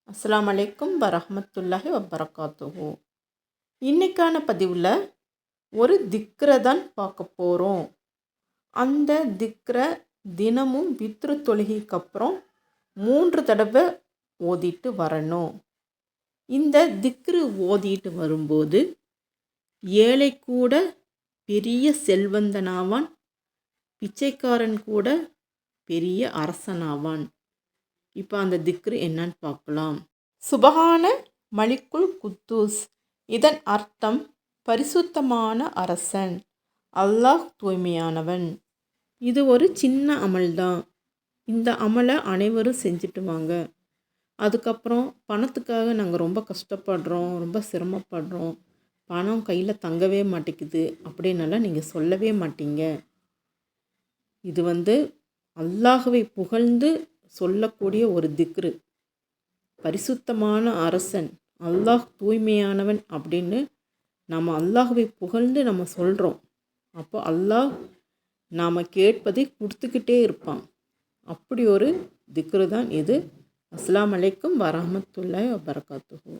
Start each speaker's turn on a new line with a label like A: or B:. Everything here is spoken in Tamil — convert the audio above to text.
A: அஸ்ஸலாமு அலைக்கும் வரஹ்மத்துல்லாஹி வபரகாத்துஹு. இன்னைக்கான பதிவில் ஒரு திக்ரை தான் பார்க்க போகிறோம். அந்த திக்ரை தினமும் வித்ரு தொழுகைக்கு அப்புறம் 3 தடவை ஓதிட்டு வரணும். இந்த திக்ரு ஓதிட்டு வரும்போது ஏழை கூட பெரிய செல்வந்தனாவான், பிச்சைக்காரன் கூட பெரிய அரசனாவான். இப்போ அந்த திக்ரு என்னன்னு பார்க்கலாம். சுபஹான மலிக்குல் குத்தூஸ். இதன் அர்த்தம் பரிசுத்தமான அரசன், அல்லாஹ் தூய்மையானவன். இது ஒரு சின்ன அமல்தான். இந்த அமலை அனைவரும் செஞ்சுட்டு வாங்க. அதுக்கப்புறம் பணத்துக்காக நாங்கள் ரொம்ப கஷ்டப்படுறோம், ரொம்ப சிரமப்படுறோம், பணம் கையில் தங்கவே மாட்டேங்குது அப்படின்னெல்லாம் நீங்கள் சொல்லவே மாட்டீங்க. இது அல்லாஹ்வை புகழ்ந்து சொல்லக்கூடிய ஒரு திக்ரு. பரிசுத்தமான அரசன், அல்லாஹ் தூய்மையானவன் அப்படின்னு நம்ம அல்லாஹ்வை புகழ்ந்து நம்ம சொல்கிறோம். அப்போ அல்லாஹ் நாம் கேட்பதை கொடுத்துக்கிட்டே இருப்பான். அப்படி ஒரு திக்ரு தான் இது. அஸ்ஸலாமு அலைக்கும் வரஹ்மத்துல்லாஹி வபரகாத்துஹு.